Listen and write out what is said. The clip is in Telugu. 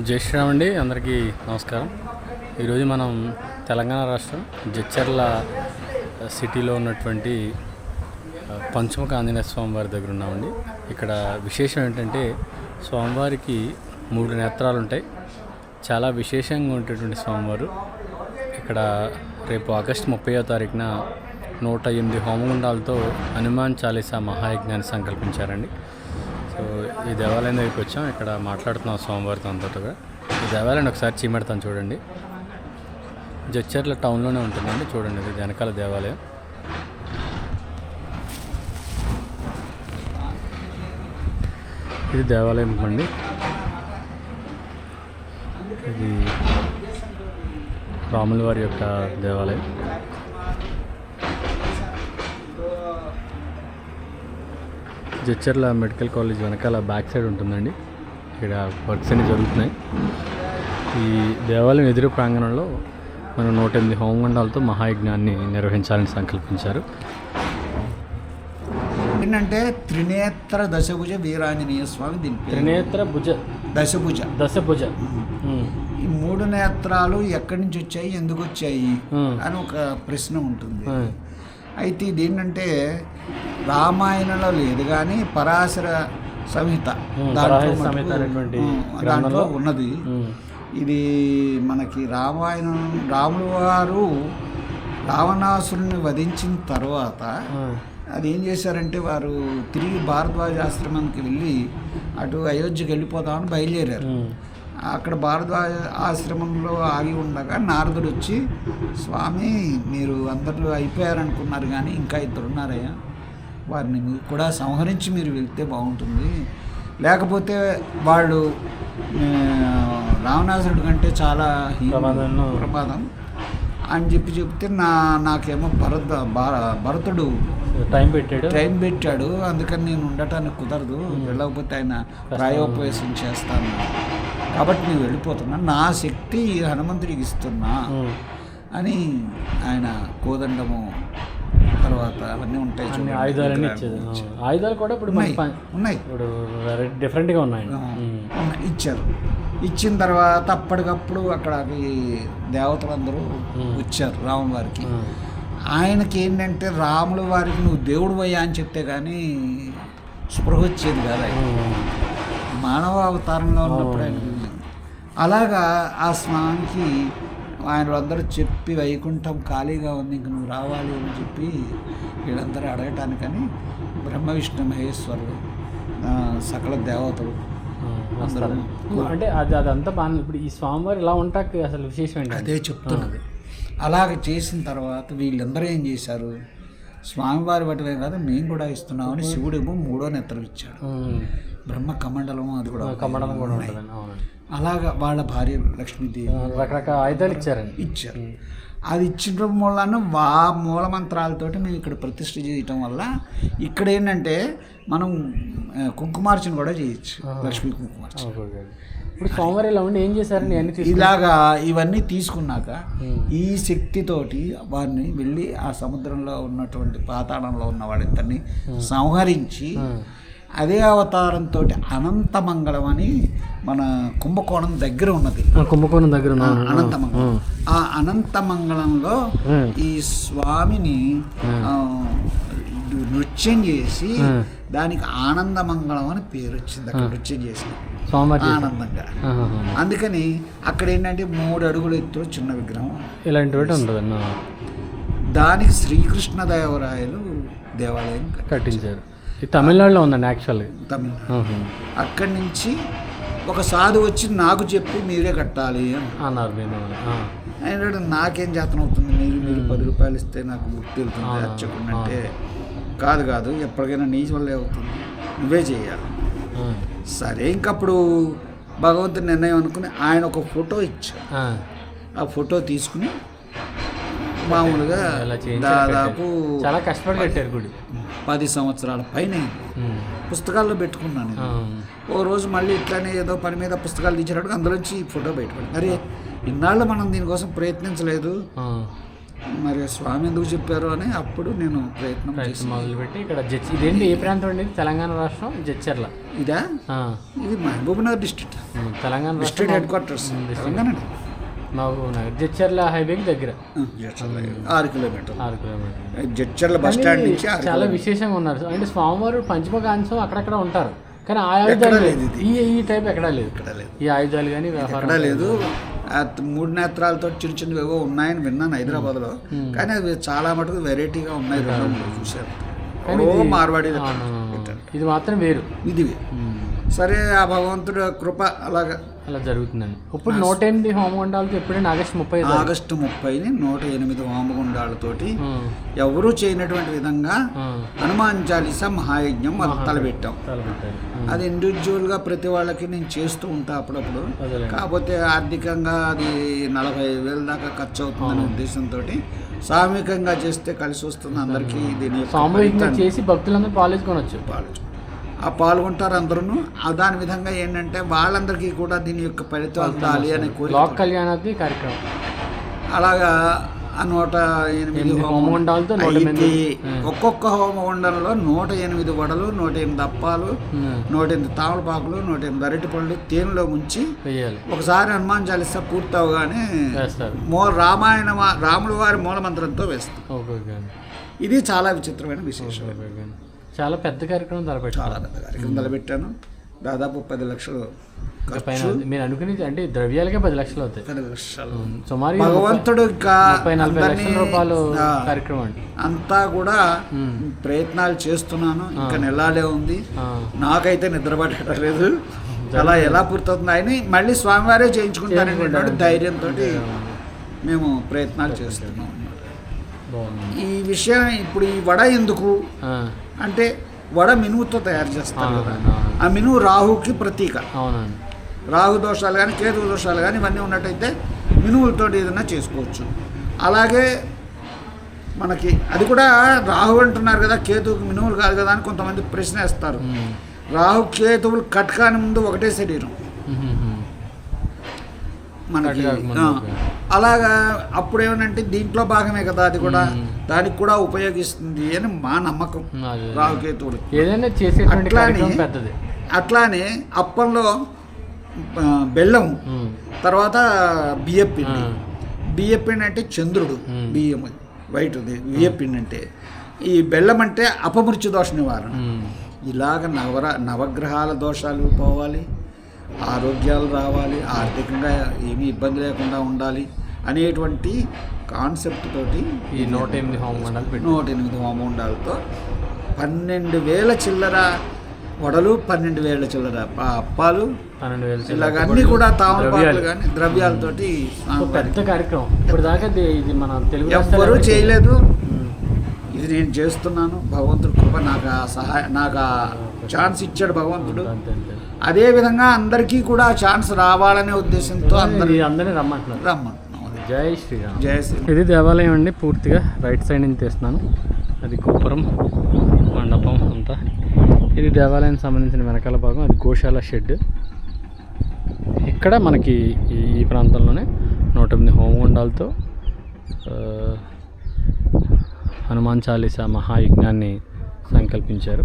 జై శ్రీరామ్ అండి, అందరికీ నమస్కారం. ఈరోజు మనం తెలంగాణ రాష్ట్రం జడ్చర్ల సిటీలో ఉన్నటువంటి పంచముఖ ఆంజనేయ స్వామి వారి దగ్గర ఉన్నామండి. ఇక్కడ విశేషం ఏంటంటే స్వామివారికి 3 నేత్రాలు ఉంటాయి. చాలా విశేషంగా ఉండేటువంటి స్వామివారు. ఇక్కడ రేపు ఆగస్టు 30వ తారీఖున 108 హోమగుండాలతో హనుమాన్ చాలీసా మహాయజ్ఞాన్ని సంకల్పించారండి. సో ఈ దేవాలయం దగ్గరికి వచ్చాం. ఇక్కడ మాట్లాడుతున్నాం స్వామివారితో అంతటగా. ఈ దేవాలయాన్ని ఒకసారి చీమెడతాను చూడండి. జడ్చర్ల టౌన్లోనే ఉంటుందండి. చూడండి, ఇది వెనకాల దేవాలయం. ఇది దేవాలయం అండి. ఇది రాముల వారి యొక్క దేవాలయం. జడ్చర్ల మెడికల్ కాలేజ్ వెనకాల బ్యాక్ సైడ్ ఉంటుందండి. ఇక్కడ వర్క్స్ అన్ని జరుగుతున్నాయి. ఈ దేవాలయం ఎదురు ప్రాంగణంలో మనం 108 హోమగుండాలతో మహాయజ్ఞాన్ని నిర్వహించాలని సంకల్పించారు. ఏంటంటే త్రినేత్ర దశభుజ వీరాంజనేయ స్వామి. దీని త్రినేత్ర భుజ దశభుజ. ఈ 3 నేత్రాలు ఎక్కడి నుంచి వచ్చాయి, ఎందుకు వచ్చాయి అని ఒక ప్రశ్న ఉంటుంది. అయితే ఇది ఏంటంటే రామాయణంలో లేదు కానీ పరాశర సంహిత దాంట్లో ఉన్నది. ఇది మనకి రామాయణం రాముల వారు రావణాసురుని వధించిన తర్వాత అది ఏం చేశారంటే వారు తిరిగి భారద్వాజ ఆశ్రమానికి వెళ్ళి అటు అయోధ్యకి వెళ్ళిపోతామని బయలుదేరారు. అక్కడ భారద్వాజ ఆశ్రమంలో ఆగి ఉండగా నారదుడు వచ్చి, స్వామి మీరు అందరిలో అయిపోయారనుకున్నారు కానీ ఇంకా 2 ఉన్నారయ్యా, వారిని మీరు కూడా సంహరించి మీరు వెళ్తే బాగుంటుంది, లేకపోతే వాళ్ళు రావణాసురుడి కంటే చాలా ప్రమాదం అని చెప్తే నాకేమో భరతుడు టైం పెట్టాడు, అందుకని నేను ఉండటానికి కుదరదు, వెళ్ళకపోతే ఆయన ప్రాయోపవేశం చేస్తాను, కాబట్టి నేను వెళ్ళిపోతున్నా, నా శక్తి హనుమంతుడికి ఇస్తున్నా అని ఆయన కోదండము తర్వాత అవన్నీ ఉంటాయి. ఆయుధాలు కూడా ఇప్పుడు ఉన్నాయి, ఇప్పుడు డిఫరెంట్గా ఉన్నాయి. ఇచ్చారు. ఇచ్చిన తర్వాత అప్పటికప్పుడు అక్కడికి దేవతలందరూ వచ్చారు రాముల వారికి. ఆయనకి ఏంటంటే రాముల వారికి నువ్వు దేవుడు అయ్యా అని చెప్తే కానీ స్పృహ వచ్చేది కాదు. ఆయన మానవ అవతారంలో ఉన్నప్పుడు ఆయన అలాగా ఆ స్వామికి ఆయన అందరూ చెప్పి వైకుంఠం ఖాళీగా ఉంది, ఇంక నువ్వు రావాలి అని చెప్పి వీళ్ళందరూ అడగటానికని బ్రహ్మ విష్ణు మహేశ్వరుడు సకల దేవతలు అందరూ అంటే అదంతా బాగా. ఇప్పుడు ఈ స్వామివారు ఇలా ఉంటాక అసలు విశేషం ఏంటి అదే చెప్తున్నది. అలాగ చేసిన తర్వాత వీళ్ళందరూ ఏం చేశారు, స్వామివారి బట్టలే కాదు మేము కూడా ఇస్తున్నామని శివుడేమో 3వ నేత్రం ఇచ్చాడు. బ్రహ్మ కమండలం అది కూడా అలాగా వాళ్ళ భార్య లక్ష్మీదేవి రకరకాల ఆయుధాలు ఇచ్చారు. అది ఇచ్చిన మూలన మూలమంత్రాలతోటి మేము ఇక్కడ ప్రతిష్ఠ చేయటం వల్ల ఇక్కడ ఏంటంటే మనం కుంకుమార్చన కూడా చేయొచ్చు, లక్ష్మీ కుంకుమార్చన. ఇప్పుడు స్వామివారి ఇలా ఉండి ఏం చేశారని ఇలాగా ఇవన్నీ తీసుకున్నాక ఈ శక్తితోటి వారిని వెళ్ళి ఆ సముద్రంలో ఉన్నటువంటి పాతాళంలో ఉన్న వాళ్ళిద్దరిని సంహరించి అదే అవతారంతో అనంతమంగళం అని మన కుంభకోణం దగ్గర ఉన్నది. అనంతమంగళం. ఆ అనంతమంగళంలో ఈ స్వామిని నృత్యం చేసి దానికి ఆనందమంగళం అని పేరు వచ్చింది. అక్కడ నృత్యం చేసి ఆనందంగా. అందుకని అక్కడ ఏంటంటే 3 అడుగుల ఎత్తు చిన్న విగ్రహం ఇలాంటి ఉండదు. దానికి శ్రీకృష్ణదేవరాయలు దేవాలయం కట్టించారు. తమిళనాడులో ఉందండి యాక్చువల్గా. తమిళనాడు. అక్కడి నుంచి ఒక సాధు వచ్చి నాకు చెప్పి మీరే కట్టాలి అన్నారు. ఆయన నాకేం జాతనం అవుతుంది, మీరు 10 రూపాయలు ఇస్తే నాకు ముక్తి వెళ్తుంది అర్చకుండా అంటే, కాదు ఎప్పటికైనా నీ వల్లే అవుతుంది, నువ్వే చేయాలి. సరే ఇంకప్పుడు భగవంతుని నిర్ణయం అనుకుని ఆయన ఒక ఫోటో ఇచ్చారు. ఆ ఫోటో తీసుకుని మామూలుగా దాదాపు చాలా కష్టపడి కట్టారు గుడి. 10 సంవత్సరాల పైన పుస్తకాల్లో పెట్టుకున్నాను. ఓ రోజు మళ్ళీ ఇట్లానే ఏదో పని మీద పుస్తకాలు తీసేటప్పుడు అందులోంచి ఫోటో బయటపడింది. అరే ఇన్నాళ్ళు మనం దీనికోసం ప్రయత్నించలేదు, మరి స్వామి ఎందుకు చెప్పారు అని అప్పుడు నేను ప్రయత్నం చేశాను. మొదలుపెట్టి ఇక్కడ ఇదేంటి ఏ ప్రాంతం అండి? తెలంగాణ రాష్ట్రం జడ్చర్ల. ఇదా? ఇది Mahabubnagar district, Telangana district head quarters Telangana. Mahabubnagar Jadcherla హైవేకి దగ్గర 6 కిలోమీటర్లు. 6 కిలోమీటర్లు. జడ్చర్ల బస్ స్టాండ్ నుంచి చాలా విశేషంగా ఉన్నారు. అంటే స్వామివారు పంచమకాంశం అక్కడక్కడ ఉంటారు, కానీ ఆ ఆయుధాలు ఈ టైప్ ఎక్కడా లేదు. ఈ ఆయుధాలు కానీ ఎక్కడా లేదు. 3 నేత్రాలతో చిన్న చిన్నవి ఏవో ఉన్నాయని విన్నాను హైదరాబాద్లో, కానీ అవి చాలా మటుకు వెరైటీగా ఉన్నాయి. చూశారు మార్వాడి, ఇది మాత్రం వేరు. ఇది సరే, ఆ భగవంతుడు కృప అలా జరుగుతుందండి. ఇప్పుడు 108 హోమగుండాలతో ఎప్పుడైనా ఆగస్టు 30 108 హోమగుండాలతోటి ఎవరూ చేయనటువంటి విధంగా హనుమాన్ చాలీసా మహాయజ్ఞం తలపెట్టాం. అది ఇండివిజువల్గా ప్రతి వాళ్ళకి నేను చేస్తూ ఉంటా అప్పుడప్పుడు. కాకపోతే ఆర్థికంగా అది 40,000 దాకా ఖర్చు అవుతుందనే ఉద్దేశంతో సామూహికంగా చేస్తే కలిసి వస్తుంది అందరికీ. దీని సామూహికంగా చేసి భక్తులందరూ పాల్గొనొచ్చు. పాల్గొంటారు అందరూ. దాని విధంగా ఏంటంటే వాళ్ళందరికీ కూడా దీని యొక్క ఫలితం అందాలి అనే కోరిక. కళ్యాణాది కార్యక్రమం అలాగా 108 హోమగుండాలతో ఒక్కొక్క హోమగుండంలో 108 వడలు, 108 అప్పాలు, 108 తామలపాకులు, 108 అరటి పళ్ళు తేనెలో ముంచి ఒకసారి హనుమాన్ చాలీసా పూర్తి అవగానే రాముల వారి మూలమంత్రంతో వేస్తాం. ఇది చాలా విచిత్రమైన విశేషం. చాలా పెద్ద కార్యక్రమం తలపెట్టాను. దాదాపు 10 లక్షలు మీరు అనుకుని, అంటే ద్రవ్యాలకే 10 లక్షలు అవుతాయి. 10 లక్షలు సుమారు భగవంతుడు 40 లక్షల రూపాయలు కార్యక్రమం అండి. అంతా కూడా ప్రయత్నాలు చేస్తున్నాను. ఇంకా నెలాలే ఉంది. నాకైతే నిద్ర పట్టలేదు. అలా ఎలా పూర్తవుతుంది అని మళ్ళీ స్వామివారే చేయించుకుంటారనేటువంటి ధైర్యంతో మేము ప్రయత్నాలు చేస్తున్నాం. ఈ విషయం ఇప్పుడు ఈ వడ ఎందుకు అంటే, వడ మినువుతో తయారు చేస్తారు కదా. ఆ మినువు రాహుకి ప్రతీక. రాహు దోషాలు కానీ కేతు దోషాలు కానీ ఇవన్నీ ఉన్నట్టయితే మినువులతో ఏదైనా చేసుకోవచ్చు. అలాగే మనకి అది కూడా రాహు అంటున్నారు కదా, కేతువుకి మినువులు కాదు కదా అని కొంతమంది ప్రశ్న వేస్తారు. రాహు కేతువులు కట్కాని ముందు ఒకటే శరీరం మనకి. అలాగా అప్పుడు ఏమనంటే దీంట్లో భాగమే కదా అది కూడా, దానికి కూడా ఉపయోగిస్తుంది అని మా నమ్మకం. రాహుకేతువులు అట్లానే అప్పంలో బెల్లం, తర్వాత బియ్యపిండి. బియ్యపిండి అంటే చంద్రుడు, బియ్యం వైట్. బియ్యపిండి అంటే, ఈ బెల్లం అంటే అపమృత్యు దోష నివారణ. ఇలాగ నవగ్రహాల దోషాలు పోవాలి, ఆరోగ్యాలు రావాలి, ఆర్థికంగా ఏమీ ఇబ్బంది లేకుండా ఉండాలి అనేటువంటి కాన్సెప్ట్ తోటి ఈ 108 హోమగుండాలతో 12,000 చిల్లర వడలు, 12,000 చిల్లర అప్పాలు, 12,000 ఇలాగ అన్నీ కూడా తామలపాకులు కానీ ద్రవ్యాలతోటి పెద్ద కార్యక్రమం. ఇప్పుడు దాకా ఇది మన తెలుగు ఎవ్వరూ చేయలేదు. ఇది నేను చేస్తున్నాను. భగవంతుడు కృప నాకు ఆ ఛాన్స్ ఇచ్చాడు భగవంతుడు. అదే విధంగా అందరికీ కూడా ఛాన్స్ రావాలనే ఉద్దేశంతో అందరినీ రమ్మంటున్నాం. జై శ్రీరామ్. జై శ్రీరామ్. ఇది దేవాలయం అండి. పూర్తిగా రైట్ సైడ్ నుంచి తీస్తున్నాను. అది గోపురం, మండపం అంతా. ఇది దేవాలయానికి సంబంధించిన వెనకాల భాగం. అది గోశాల షెడ్. ఇక్కడ మనకి ఈ ప్రాంతంలోనే 108 హోమగుండాలతో హనుమాన్ చాలీసా మహాయజ్ఞాన్ని సంకల్పించారు.